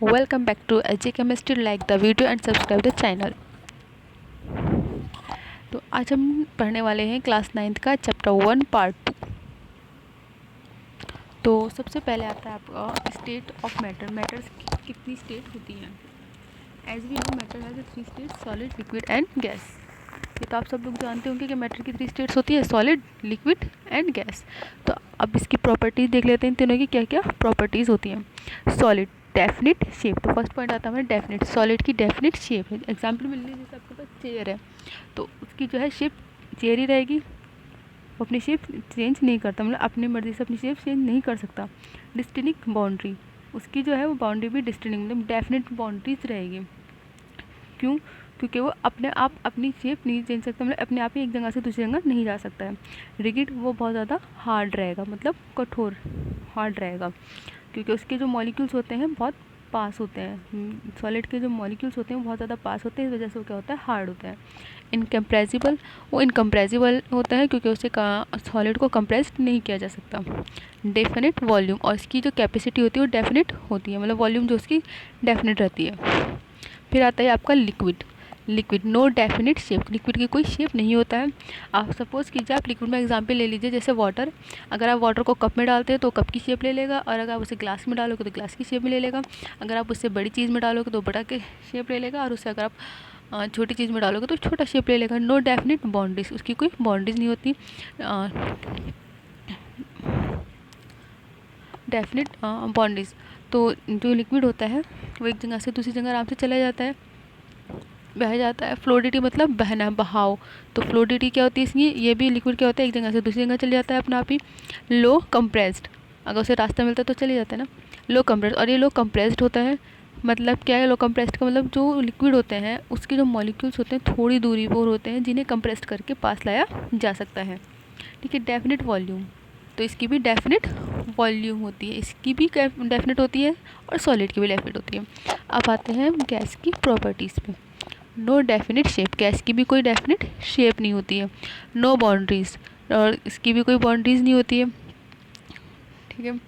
Welcome back to AJ Chemistry. Like the video and subscribe the channel. तो आज हम पढ़ने वाले हैं क्लास 9th का चैप्टर 1 पार्ट 2। तो सबसे पहले आता है आपका स्टेट ऑफ मैटर। मैटर्स की कितनी स्टेट होती हैं? As we know matter has 3 state, solid, liquid and gas. ये तो आप सब लोग जानते होंगे कि मैटर की 3 स्टेट्स होती है, सॉलिड, लिक्विड एंड गैस। तो अब इसकी प्रॉपर्टीज़ देख लेते हैं, इन तीनों की क्या क्या प्रॉपर्टीज़ होती हैं। Solid, definite shape. तो फर्स्ट पॉइंट आता है हमारा डेफिनिट। सॉलिड की डेफिनिट शेप है। एग्जाम्पल मिल लीजिए, जैसे आपके पास चेयर है तो उसकी जो है शेप चेयर ही रहेगी, वो अपनी शेप चेंज नहीं करता, मतलब अपनी मर्ज़ी से अपनी शेप चेंज नहीं कर सकता। डिस्टिंक्ट बाउंड्री, उसकी जो है वो बाउंड्री भी डिस्टिंक्ट मतलब डेफिनेट बाउंड्रीज रहेगी। क्यों? क्योंकि वो अपने आप अपनी शेप नहीं चेंज सकता, मतलब अपने आप ही एक जगह से दूसरी जगह नहीं जा सकता है। रिगिड, वो बहुत ज़्यादा हार्ड रहेगा, मतलब कठोर हार्ड रहेगा, क्योंकि उसके जो मॉलिक्यूल्स होते हैं बहुत पास होते हैं। सॉलिड के जो मॉलिक्यूल्स होते हैं वो बहुत ज़्यादा पास होते हैं, इस वजह से वो क्या होता है, हार्ड होता है। इनकम्प्रेसिबल, वो इनकम्प्रेसिबल होता है क्योंकि उसे सॉलिड को कंप्रेस नहीं किया जा सकता। डेफिनेट वॉल्यूम, और इसकी जो कैपेसिटी होती है वो डेफिनेट होती है, मतलब वॉल्यूम जो उसकी डेफिनेट रहती है। फिर आता है आपका liquid. Liquid, no definite shape, liquid की कोई शेप नहीं होता है। आप सपोज़ कीजिए, आप लिक्विड में एग्जांपल ले लीजिए, जैसे वाटर। अगर आप वाटर को कप में डालते हैं तो कप की शेप ले लेगा, और अगर आप उसे ग्लास में डालोगे तो ग्लास की शेप में ले लेगा। अगर आप उससे बड़ी चीज़ में डालोगे तो बड़ा के शेप ले लेगा, और उससे अगर आप छोटी चीज़ में डालोगे तो छोटा शेप ले लेगा। नो डेफिनेट बाउंड्रीज, उसकी कोई बाउंड्रीज नहीं होती। डेफिनेट बाउंड्रीज, तो जो लिक्विड होता है वो एक जगह से दूसरी जगह आराम से चला जाता है, बह जाता है। फ्लोडिटी मतलब बहना, बहाव। तो फ्लोडिटी क्या होती है इसकी? ये भी लिक्विड क्या होता है, एक जगह से दूसरी जगह चले जाता है अपना आप ही। लो कंप्रेस्ड, अगर उसे रास्ता मिलता है तो चले जाता है ना। लो कंप्रेस्ड, और ये लो कंप्रेस्ड होता है, मतलब क्या है लो कंप्रेस्ड का मतलब, जो लिक्विड होते हैं उसके जो मॉलिक्यूल्स होते हैं थोड़ी दूरी पर होते हैं, जिन्हें कंप्रेस्ड करके पास लाया जा सकता है। ठीक है। डेफिनेट वॉल्यूम, तो इसकी भी डेफिनेट वॉल्यूम होती है, इसकी भी डेफिनेट होती है, और सॉलिड की भी डेफिनेट होती है। अब आते हैं गैस की प्रॉपर्टीज़ पे। नो डेफिनेट शेप, गैस की भी कोई डेफिनेट शेप नहीं होती है। नो बाउंड्रीज, और इसकी भी कोई बाउंड्रीज नहीं होती है। ठीक है।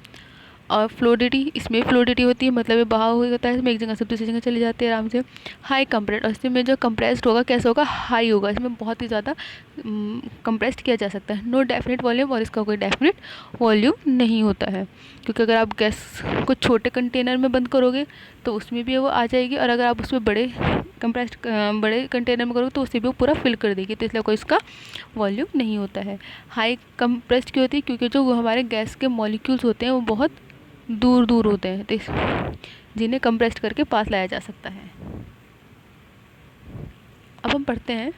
और फ्लोडिटी, इसमें फ्लोडिटी होती है, मतलब ये बहाव हुआ होता है, इसमें एक जगह से दूसरी जगह चले जाते हैं आराम से। हाई कंप्रेस, और इसमें जो कंप्रेस्ड होगा कैसे होगा, हाई होगा, इसमें बहुत ही ज़्यादा कंप्रेस्ड किया जा सकता है। नो डेफिनेट वॉल्यूम, और इसका कोई डेफिनेट वॉल्यूम नहीं होता है, क्योंकि अगर आप गैस को छोटे कंटेनर में बंद करोगे तो उसमें भी वो आ जाएगी, और अगर आप उसमें बड़े कंप्रेस्ड बड़े कंटेनर में करोगे तो उससे भी वो पूरा फिल कर देगी, तो इसलिए कोई इसका वॉल्यूम नहीं होता है। हाई कंप्रेस्ड क्यों होती है? क्योंकि जो हमारे गैस के मॉलिक्यूल्स होते हैं वो बहुत दूर दूर होते हैं, तो जिन्हें कंप्रेस्ड करके पास लाया जा सकता है। अब हम पढ़ते हैं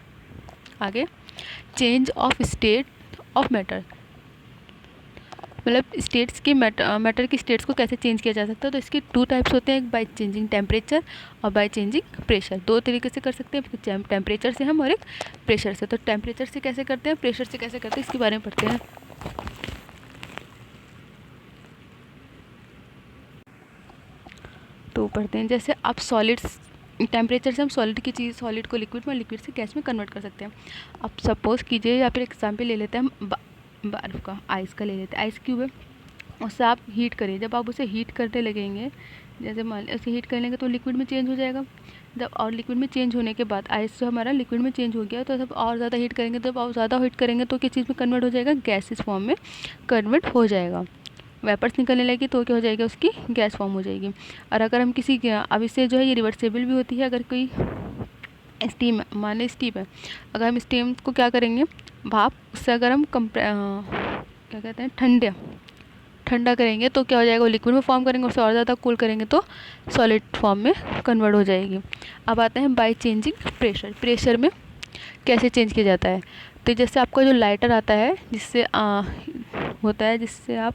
आगे, change of state of matter, मतलब स्टेट्स की मैटर की स्टेट्स को कैसे चेंज किया जा सकता है। तो इसके 2 टाइप्स होते हैं, एक बाय चेंजिंग टेम्परेचर और बाय चेंजिंग प्रेशर। 2 तरीके से कर सकते हैं, टेम्परेचर से हम और एक प्रेशर से। तो टेम्परेचर से कैसे करते हैं, प्रेशर से कैसे करते हैं, इसके बारे में पढ़ते हैं। तो पढ़ते हैं, जैसे आप सॉलिड्स, टेम्परेचर से हम सॉलिड की चीज़, सॉलिड को लिक्विड में, लिक्विड से गैस में कन्वर्ट कर सकते हैं। अब सपोज़ कीजिए, या फिर एग्जाम्पल ले लेते हैं हम बर्फ़ का, आइस का ले लेते हैं। आइस क्यूब है, उससे आप हीट करिए, जब आप उसे हीट करने लगेंगे, जैसे मान लीजिए उसे हीट कर लेंगे तो लिक्विड में चेंज हो जाएगा। जब और लिक्विड में चेंज होने के बाद आइस जो हमारा लिक्विड में चेंज हो गया, तो जब और ज़्यादा हीट करेंगे, जब और ज़्यादा हीट करेंगे तो किस चीज़ में कन्वर्ट हो जाएगा, गैसेस फॉर्म में कन्वर्ट हो जाएगा। वेपर्स निकलने लगी तो क्या हो जाएगा, उसकी गैस फॉर्म हो जाएगी। और अगर हम किसी, अब इससे जो है ये रिवर्सेबल भी होती है, अगर कोई स्टीम है, माने स्टीम है, अगर हम स्टीम को क्या करेंगे, भाप, उससे अगर हम क्या कहते हैं, ठंडा करेंगे तो क्या हो जाएगा, वो लिक्विड में फॉर्म करेंगे, उससे और ज़्यादा कूल करेंगे तो सॉलिड फॉर्म में कन्वर्ट हो जाएगी। अब आते हैं बाय चेंजिंग प्रेशर। प्रेशर में कैसे चेंज किया जाता है, तो जैसे आपका जो लाइटर आता है, जिससे होता है, जिससे आप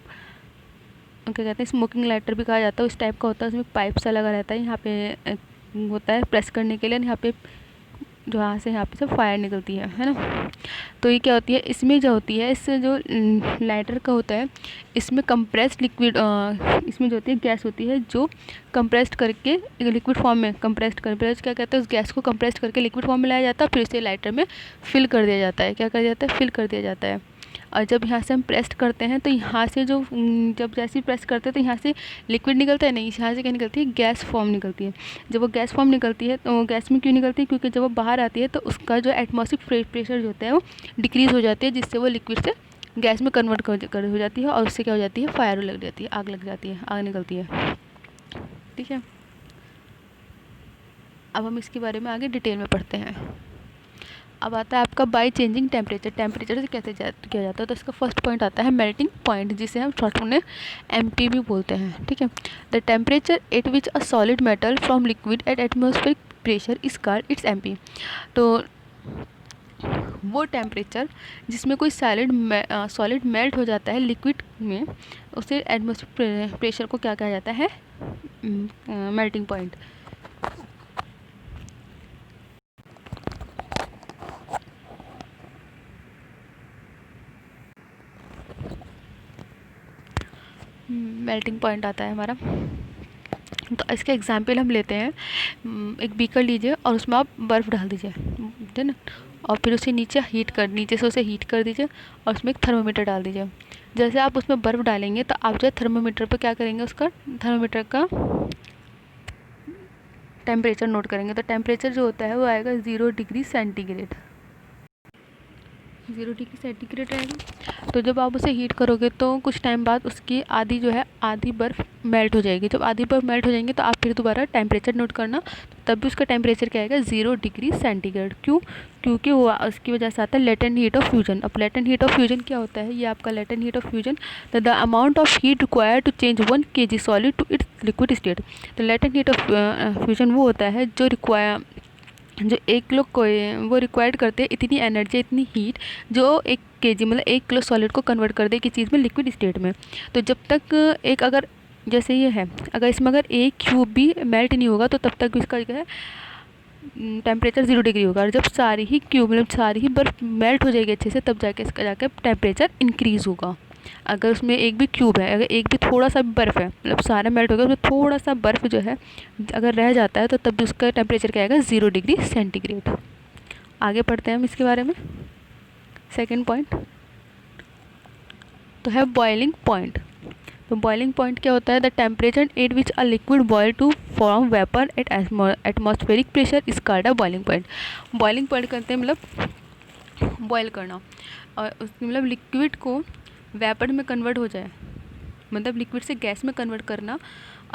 क्या कहते हैं, स्मोकिंग लाइटर भी कहा जाता है, उस टाइप का होता है, उसमें पाइप सा लगा रहता है, यहाँ पे होता है प्रेस करने के लिए, यहाँ पे जो यहाँ पे सब फायर निकलती है ना। तो ये क्या होती है, इसमें जो होती है, इससे जो लाइटर का होता है, इसमें कंप्रेस्ड लिक्विड, इसमें जो होती है गैस होती है, जो कंप्रेस्ड करके लिक्विड फॉर्म में, कंप्रेस्ड क्या कहते हैं, उस गैस को कंप्रेस्ड करके लिक्विड फॉर्म में लाया जाता है, फिर इसे लाइटर में फिल कर दिया जाता है। क्या कर दिया जाता है, फिल कर दिया जाता है। और जब यहाँ से हम प्रेस करते हैं तो यहाँ से जो जब जैसे ही प्रेस करते हैं तो यहाँ से लिक्विड निकलता है, नहीं, यहाँ से क्या निकलती है, गैस फॉर्म निकलती है। जब वो गैस फॉर्म निकलती है तो गैस में क्यों निकलती है, क्योंकि जब वो बाहर आती है तो उसका जो एटमॉस्फेरिक प्रेशर जो होता है वो डिक्रीज़ हो जाती है, जिससे वो लिक्विड से गैस में कन्वर्ट हो जाती है, और उससे क्या हो जाती है, फायर लग जाती है, आग लग जाती है, आग निकलती है। ठीक है, अब हम इसके बारे में आगे डिटेल में पढ़ते हैं। अब आता है आपका बाय चेंजिंग टेम्परेचर, टेम्परेचर से कैसे किया जाता है। तो इसका फर्स्ट पॉइंट आता है मेल्टिंग पॉइंट, जिसे हम शॉर्ट में MT भी बोलते हैं। ठीक है, the temperature at which a solid metal from liquid at atmospheric pressure is called its MP। तो वो टेम्परेचर जिसमें कोई सॉलिड मेल्ट हो जाता है लिक्विड में, उसे एटमॉस्फेरिक प्रेशर को क्या कहा जाता है, मेल्टिंग पॉइंट। मेल्टिंग पॉइंट आता है हमारा। तो इसके एग्जाम्पल हम लेते हैं, एक बीकर लीजिए और उसमें आप बर्फ़ डाल दीजिए, ठीक है ना, और फिर उसे नीचे से उसे हीट कर दीजिए और उसमें एक थर्मोमीटर डाल दीजिए। जैसे आप उसमें बर्फ़ डालेंगे तो आप जो थर्मोमीटर पर क्या करेंगे, उसका थर्मोमीटर का टेम्परेचर नोट करेंगे। तो टेम्परेचर जो होता है वो आएगा 0 डिग्री सेंटीग्रेड, 0 डिग्री सेंटीग्रेड रहेगा। तो जब आप उसे हीट करोगे तो कुछ टाइम बाद उसकी आधी बर्फ़ मेल्ट हो जाएगी। जब आधी बर्फ़ मेल्ट हो जाएंगी तो आप फिर दोबारा टेम्परेचर नोट करना, तब भी उसका टेम्परेचर क्या आएगा, 0 डिग्री सेंटीग्रेड। क्यों, क्योंकि वो उसकी वजह से आता है लेटेंट हीट ऑफ फ्यूजन। अब लेटेंट हीट ऑफ फ्यूजन क्या होता है, ये आपका latent heat of fusion, the amount of heat required to change 1 kg solid to its liquid state. तो लेटेंट हीट ऑफ फ्यूजन वो होता है जो एक लोग को वो रिक्वायर्ड करते हैं इतनी एनर्जी, इतनी हीट, जो 1 kg मतलब 1 किलो सॉलिड को कन्वर्ट कर दे किसी चीज़ में लिक्विड स्टेट में। तो जब तक अगर जैसे ये है, अगर इसमें अगर 1 क्यूब भी मेल्ट नहीं होगा तो तब तक इसका क्या है, टेम्परेचर 0 डिग्री होगा। और जब सारी ही क्यूब मतलब सारी ही बर्फ़ मेल्ट हो जाएगी अच्छे से, तब जाके इसका जाकर टेम्परेचर इंक्रीज़ होगा। अगर उसमें एक भी क्यूब है, अगर एक भी थोड़ा सा भी बर्फ़ है, मतलब सारा मेल्ट हो गया, उसमें थोड़ा सा बर्फ़ जो है अगर रह जाता है तो तब भी उसका टेम्परेचर क्या आएगा, 0 डिग्री सेंटीग्रेड। आगे पढ़ते हैं हम इसके बारे में। सेकंड पॉइंट तो है बॉइलिंग पॉइंट। तो बॉइलिंग पॉइंट क्या होता है, the temperature at which a liquid boil to form vapour at atmospheric pressure is called a boiling point. Boiling point करते हैं मतलब बॉयल करना, और उस मतलब लिक्विड को वेपर में कन्वर्ट हो जाए, मतलब लिक्विड से गैस में कन्वर्ट करना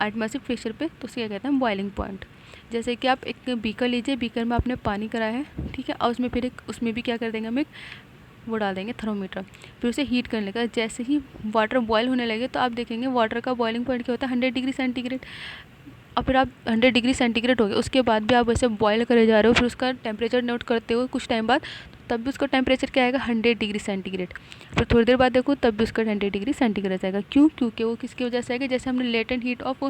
एटमॉस्फेरिक प्रेशर पे, तो उसे क्या कहते हैं, बॉइलिंग पॉइंट। जैसे कि आप एक बीकर लीजिए, बीकर में आपने पानी कराया है, ठीक है, और उसमें फिर उसमें भी क्या कर देंगे हम, एक वो डाल देंगे थर्मोमीटर, फिर उसे हीट करने लगा। जैसे ही वाटर बॉयल होने लगे तो आप देखेंगे वाटर का बॉइलिंग पॉइंट क्या होता है, 100 डिग्री सेंटीग्रेड। और फिर आप 100 डिग्री सेंटीग्रेड हो गए, उसके बाद भी आप वैसे बॉयल करे जा रहे हो, फिर उसका टेम्परेचर नोट करते हो कुछ टाइम बाद, तब भी उसका टेम्परेचर क्या आएगा, 100 डिग्री सेंटीग्रेड। फिर थोड़ी देर बाद देखो तब भी उसका 100 डिग्री सेंटीग्रेड आएगा। क्यों, क्योंकि वो किसकी वजह से आएगा, जैसे हमने लेटेंट हीट ऑफ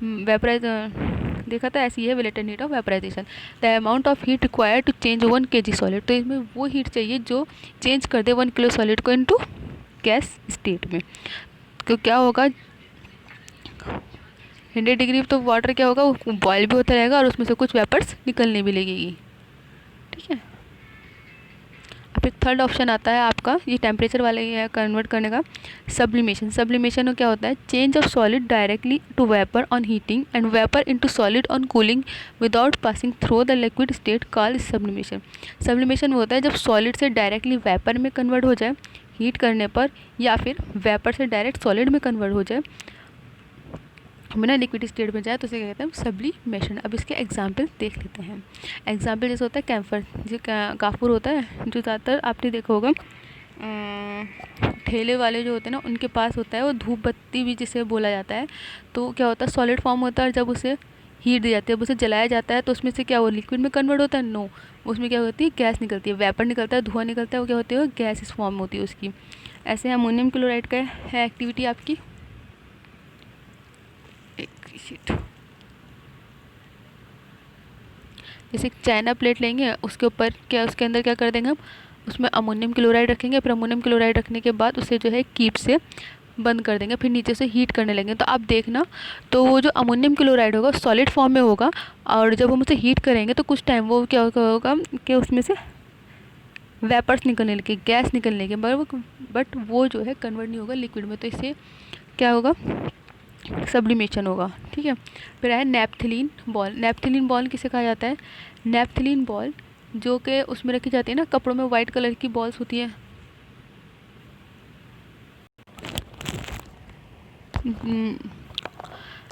वेपराइज देखा था, ऐसी है latent heat of vaporisation, the amount of heat required to change 1 kg solid. तो इसमें वो हीट चाहिए जो चेंज कर दे 1 किलो सॉलिड को इनटू गैस स्टेट में। तो क्या होगा, 100 डिग्री तो वाटर क्या होगा, वो बॉयल भी होता रहेगा और उसमें से कुछ वेपर्स निकलने भी लगेगी। ठीक है, अब फिर थर्ड ऑप्शन आता है आपका, ये टेम्परेचर वाले है कन्वर्ट करने का, सब्लिमेशन। सब्लिमेशन क्या होता है, change of solid directly to vapour on heating and vapour into solid on cooling without passing through the liquid state called sublimation. Sublimation वो होता है जब सॉलिड से डायरेक्टली वेपर में कन्वर्ट हो जाए हीट करने पर, या फिर वेपर से डायरेक्ट सॉलिड में कन्वर्ट हो जाए बिना लिक्विड स्टेट में जाए, तो इसे कहते हैं सब्लिमेशन। अब इसके एग्जांपल देख लेते हैं। एग्जांपल जैसे होता है कैम्फर, जो काफूर होता है, जो ज़्यादातर आपने देखा होगा ठेले वाले जो होते हैं ना, उनके पास होता है, वो धूप बत्ती भी जिसे बोला जाता है। तो क्या होता है, सॉलिड फॉर्म होता है, और जब उसे हीट दी जाती है, जब उसे जलाया जाता है, तो उसमें से क्या वो लिक्विड में कन्वर्ट होता है, नो, उसमें क्या होती है, गैस निकलती है, वेपर निकलता है, धुआं निकलता है, वो क्या होती है, गैस इस फॉर्म होती है उसकी। ऐसे अमोनियम क्लोराइड का है एक्टिविटी आपकी, शीट जैसे चाइना प्लेट लेंगे, उसके ऊपर क्या, उसके अंदर क्या कर देंगे हम, उसमें अमोनियम क्लोराइड रखेंगे, फिर अमोनियम क्लोराइड रखने के बाद उसे जो है कीप से बंद कर देंगे, फिर नीचे से हीट करने लगेंगे। तो आप देखना, तो वो जो अमोनियम क्लोराइड होगा सॉलिड फॉर्म में होगा, और जब हम उसे हीट करेंगे तो कुछ टाइम वो क्या होगा कि उसमें से वेपर्स निकलने लगे, गैस निकलने के, बट वो जो है कन्वर्ट नहीं होगा लिक्विड में, तो इससे क्या होगा, सब्लिमेशन होगा। ठीक है। फिर है नेपथलीन बॉल। नेपथलीन बॉल किसे कहा जाता है, नेपथलीन बॉल जो कि उसमें रखी जाती है ना, कपड़ों में वाइट कलर की बॉल्स होती हैं,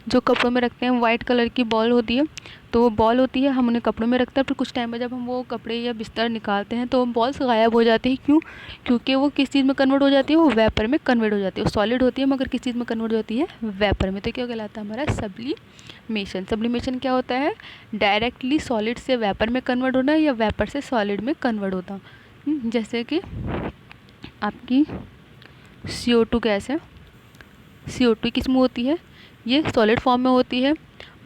जो कपड़ों में रखते हैं वाइट कलर की बॉल होती है, तो वो बॉल होती है, हम उन्हें कपड़ों में रखते हैं, फिर कुछ टाइम में जब हम वो कपड़े या बिस्तर निकालते हैं तो वो बॉल्स गायब हो जाती है। क्यों, क्योंकि वो किस चीज़ में कन्वर्ट हो जाती है, वो वेपर में कन्वर्ट हो जाती है। वो सॉलिड होती है मगर किस चीज़ में कन्वर्ट हो जाती है, वेपर में। तो क्या कहलाता है हमारा, सब्लिमेशन। सब्लिमेशन क्या होता है, डायरेक्टली सॉलिड से वेपर में कन्वर्ट होना या वेपर से सॉलिड में कन्वर्ट होता। जैसे कि आपकी CO2 गैस है, CO2 किस में होती है, ये सॉलिड फॉर्म में होती है,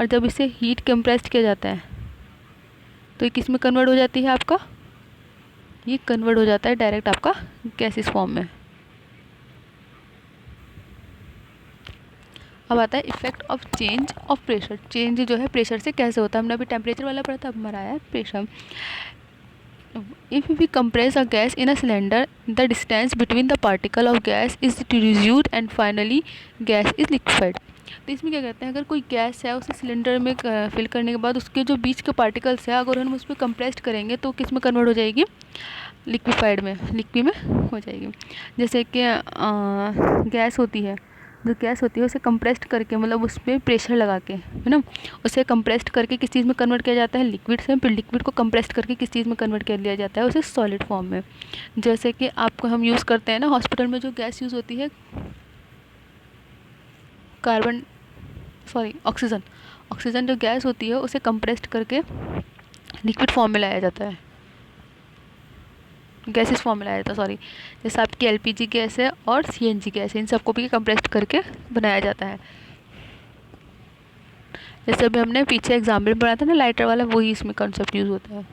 और जब इसे हीट कंप्रेस्ड किया जाता है तो ये किस में कन्वर्ट हो जाती है आपका, ये कन्वर्ट हो जाता है डायरेक्ट आपका गैसेस फॉर्म में। अब आता है effect of change of pressure. Change जो है प्रेशर से कैसे होता है, हमने अभी टेम्परेचर वाला पढ़ा था, अब हमारा आया pressure. If we compress a gas in a cylinder, the distance between the particle of gas is reduced and finally gas is liquefied। तो इसमें क्या कहते हैं, अगर कोई गैस है उसे सिलेंडर में फिल करने के बाद उसके जो बीच के पार्टिकल्स है अगर हम उस पर कंप्रेस्ड करेंगे तो किस में कन्वर्ट हो जाएगी, लिक्विफाइड में, लिक्विड में हो जाएगी। जैसे कि गैस होती है, जो गैस होती है उसे कंप्रेस्ड करके, मतलब उस पर प्रेशर लगा के, है ना, उसे कंप्रेस्ड करके किस चीज़ में कन्वर्ट किया जाता है, लिक्विड से। फिर लिक्विड को कंप्रेस्ड करके किस चीज़ में कन्वर्ट कर लिया जाता है, उसे सॉलिड फॉर्म में। जैसे कि आपको हम यूज़ करते हैं ना हॉस्पिटल में, जो गैस यूज़ होती है ऑक्सीजन। ऑक्सीजन जो गैस होती है उसे कंप्रेस्ड करके लिक्विड फॉर्म में लाया जाता है, गैसेस फॉर्म में लाया जाता है, सॉरी। जैसे आपकी LPG गैस है और CNG गैस है, इन सबको भी कंप्रेस्ड करके बनाया जाता है। जैसे अभी हमने पीछे एग्जाम्पल पढ़ा था ना लाइटर वाला, वही इसमें कंसेप्ट यूज़ होता है,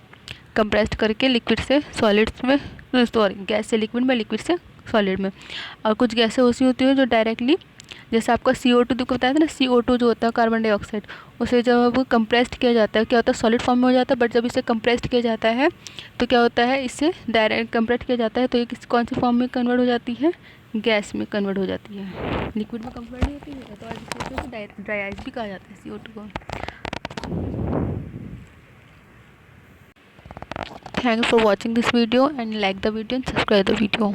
कंप्रेस्ड करके लिक्विड से सॉलिड्स में, सॉरी गैस से लिक्विड में, लिक्विड से सॉलिड में। और कुछ गैसें ऐसी होती हैं जो डायरेक्टली, जैसे आपका CO2 को बताया था ना, CO2 जो होता है कार्बन डाइऑक्साइड, उसे जब कंप्रेस्ड किया जाता है क्या होता है, सॉलिड फॉर्म में हो जाता है। बट जब इसे कंप्रेस्ड किया जाता है तो क्या होता है, इससे डायरेक्ट कंप्रेस्ड किया जाता है तो ये कौन सी फॉर्म में कन्वर्ट हो जाती है, गैस में कन्वर्ट हो जाती है, लिक्विड में कन्वर्ट नहीं होती है। तो आज को ड्राई आइस भी कहा जाता है CO2 को। Thanks for watching this video and like the video and subscribe the video.